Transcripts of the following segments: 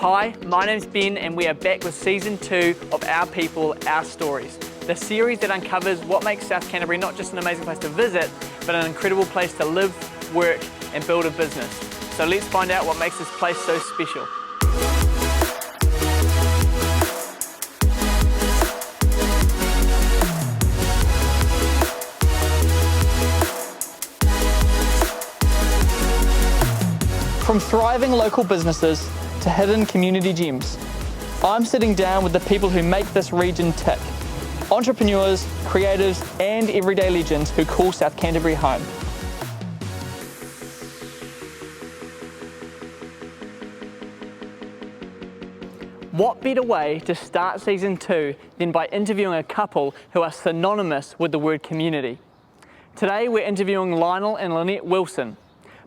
Hi, my name's Ben and we are back with Season 2 of Our People, Our Stories, the series that uncovers what makes South Canterbury not just an amazing place to visit, but an incredible place to live, work and build a business. So let's find out what makes this place so special. From thriving local businesses to hidden community gems, I'm sitting down with the people who make this region tick. Entrepreneurs, creatives, and everyday legends who call South Canterbury home. What better way to start Season 2 than by interviewing a couple who are synonymous with the word community? Today we're interviewing Lionel and Lynette Wilson,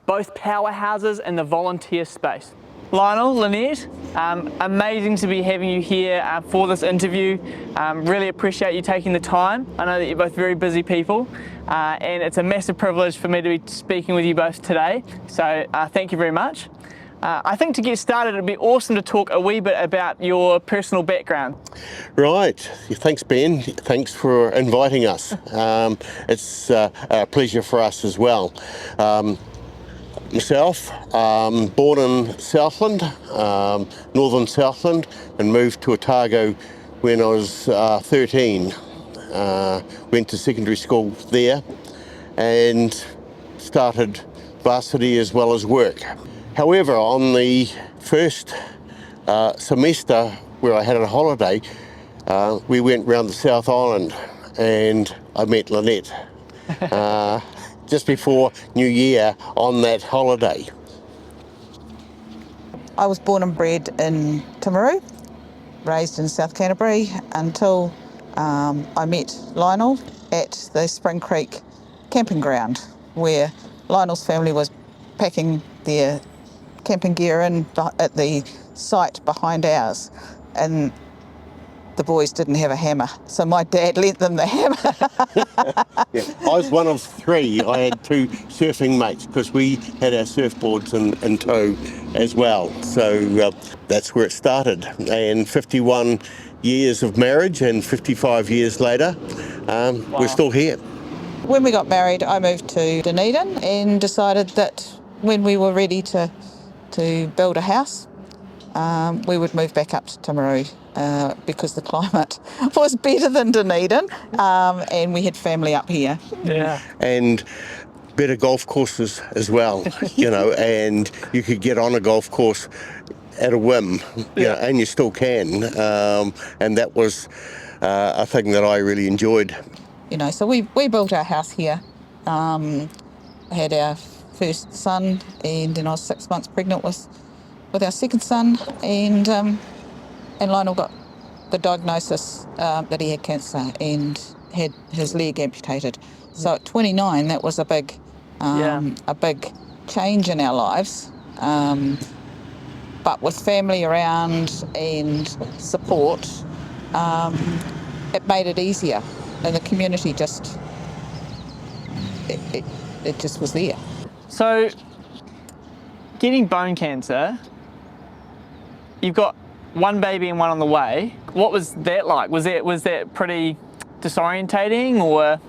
both powerhouses in the volunteer space. Lionel, Lynette, amazing to be having you here for this interview. Really appreciate you taking the time. I know that you're both very busy people and it's a massive privilege for me to be speaking with you both today. So thank you very much. I think to get started, it'd be awesome to talk a wee bit about your personal background. Right, thanks Ben, thanks for inviting us. It's a pleasure for us as well. Myself, born in Southland, northern Southland, and moved to Otago when I was 13. Went to secondary school there and started varsity as well as work. However, on the first semester where I had a holiday, we went round the South Island and I met Lynette. Just before New Year on that holiday. I was born and bred in Timaru, raised in South Canterbury until I met Lionel at the Spring Creek camping ground where Lionel's family was packing their camping gear in at the site behind ours, and the boys didn't have a hammer, so my dad lent them the hammer. Yeah, I was one of three. I had two surfing mates because we had our surfboards in tow as well. So that's where it started. And 51 years of marriage and 55 years later, Wow. We're still here. When we got married, I moved to Dunedin and decided that when we were ready to build a house, we would move back up to Timaru because the climate was better than Dunedin, and we had family up here. Yeah. And better golf courses as well, you know, and you could get on a golf course at a whim, you know, and you still can. And that was a thing that I really enjoyed. You know, so we built our house here, had our first son, and then I was 6 months pregnant with our second son, and Lionel got the diagnosis that he had cancer and had his leg amputated. So at 29, that was a big change in our lives. But with family around and support, it made it easier, and the community just it just was there. So, getting bone cancer, you've got one baby and one on the way. What was that like? Was that pretty disorientating, or?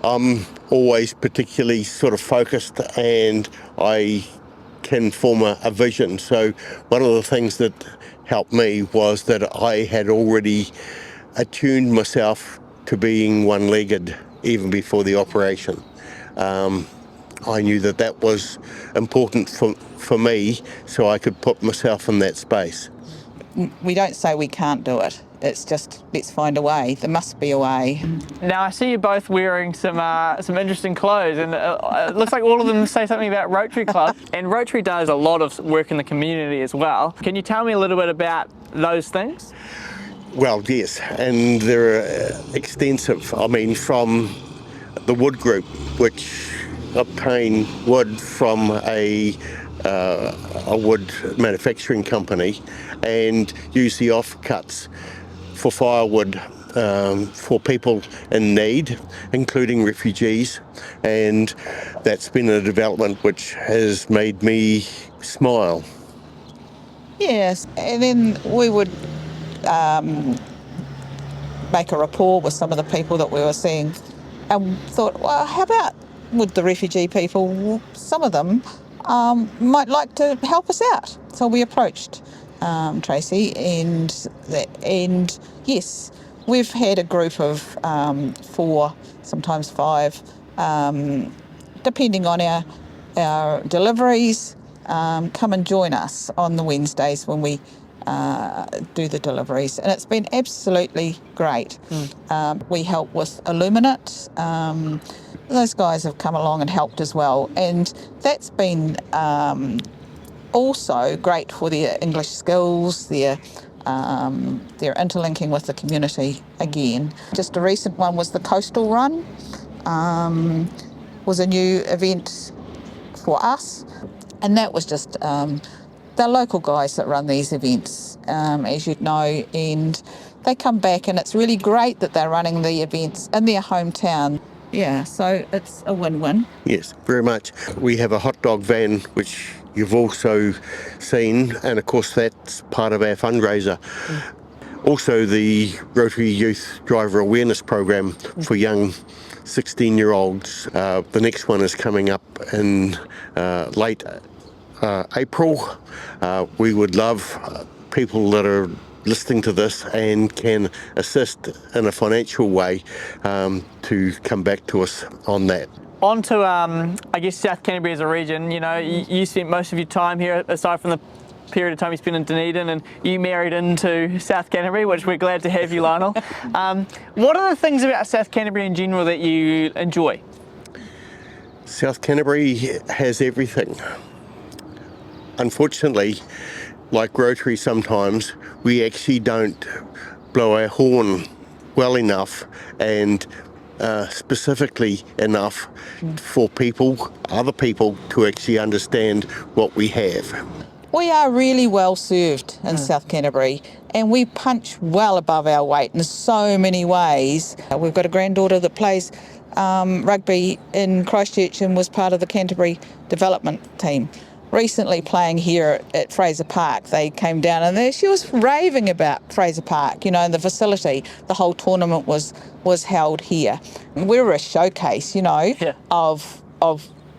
I'm always particularly sort of focused and I can form a vision. So one of the things that helped me was that I had already attuned myself to being one-legged even before the operation. I knew that was important for me, so I could put myself in that space. We don't say we can't do it. It's just, let's find a way. There must be a way. Now I see you both wearing some interesting clothes, and it looks like all of them say something about Rotary Club. And Rotary does a lot of work in the community as well. Can you tell me a little bit about those things? Well, yes, and they're extensive. I mean, from the wood group, which obtain wood from a wood manufacturing company and use the offcuts for firewood for people in need, including refugees, and that's been a development which has made me smile. Yes, and then we would make a rapport with some of the people that we were seeing and thought, well, how about with the refugee people? Some of them might like to help us out. So we approached Tracy, and yes, we've had a group of 4, sometimes 5, depending on our deliveries, come and join us on the Wednesdays when we do the deliveries, and it's been absolutely great. We help with Illuminate. Those guys have come along and helped as well, and that's been also great for their English skills, their interlinking with the community again. Just a recent one was the Coastal Run, was a new event for us, and that was just the local guys that run these events, as you'd know, and they come back, and it's really great that they're running the events in their hometown. Yeah, so it's a win-win. Yes, very much. We have a hot dog van, which you've also seen, and of course that's part of our fundraiser. Also the Rotary Youth Driver Awareness Program for young 16-year-olds. The next one is coming up in late April. We would love people that are listening to this and can assist in a financial way to come back to us on that. On to, I guess, South Canterbury as a region. You know, you spent most of your time here, aside from the period of time you spent in Dunedin, and you married into South Canterbury, which we're glad to have you, Lionel. What are the things about South Canterbury in general that you enjoy? South Canterbury has everything. Unfortunately, like Rotary sometimes, we actually don't blow our horn well enough and specifically enough for other people to actually understand what we have. We are really well served in South Canterbury, and we punch well above our weight in so many ways. We've got a granddaughter that plays rugby in Christchurch and was part of the Canterbury development team. Recently playing here at Fraser Park, they came down and she was raving about Fraser Park, you know, and the facility. The whole tournament was held here. We were a showcase, you know, of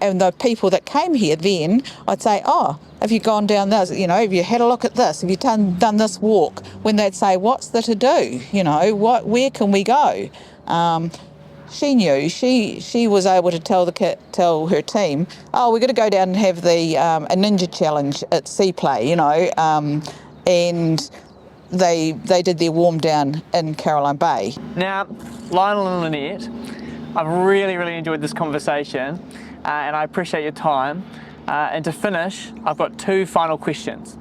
and the people that came here then, I'd say, oh, have you gone down this, you know, have you had a look at this, have you done this walk? When they'd say, what's there to do, you know, where can we go? She knew, she was able to tell her team, oh, we're going to go down and have a ninja challenge at Sea Play, you know, and they did their warm down in Caroline Bay. Now, Lionel and Lynette, I've really enjoyed this conversation, and I appreciate your time. And to finish, I've got 2 final questions.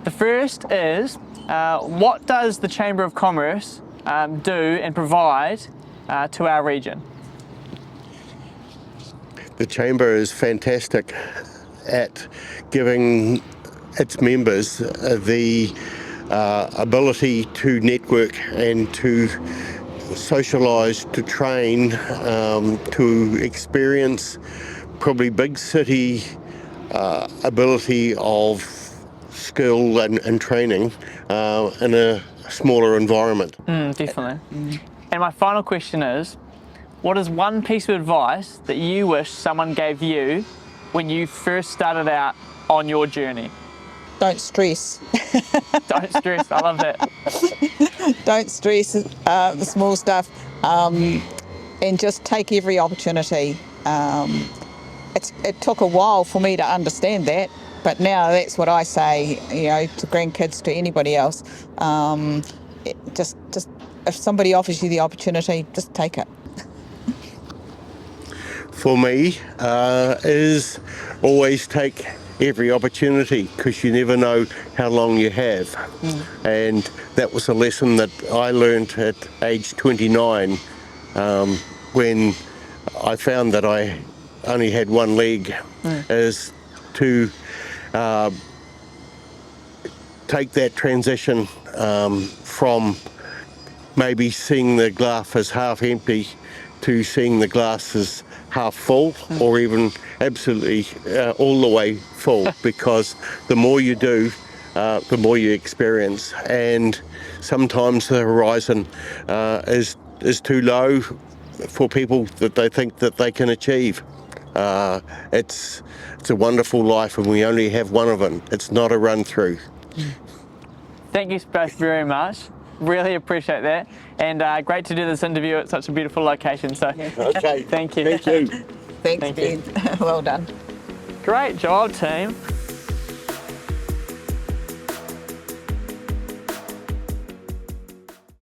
The first is, what does the Chamber of Commerce do and provide to our region? The Chamber is fantastic at giving its members the ability to network and to socialise, to train, to experience probably big city ability of skill and training in a smaller environment. Definitely. And my final question is, what is one piece of advice that you wish someone gave you when you first started out on your journey? Don't stress. Don't stress, I love that. Don't stress the small stuff, and just take every opportunity. It took a while for me to understand that, but now that's what I say, you know, to grandkids, to anybody else. Just if somebody offers you the opportunity, just take it. For me, is always take every opportunity, because you never know how long you have. And that was a lesson that I learned at age 29 when I found that I only had one leg, is to take that transition from maybe seeing the glass as half empty to seeing the glass as half full, or even absolutely all the way full, because the more you do, the more you experience. And sometimes the horizon is too low for people that they think that they can achieve. It's a wonderful life, and we only have one of it. It's not a run through. Thank you both very much. Really appreciate that, and great to do this interview at such a beautiful location. So, Okay. thank you. Thank you. Thanks, Thank you. Ben. Well done. Great job, team.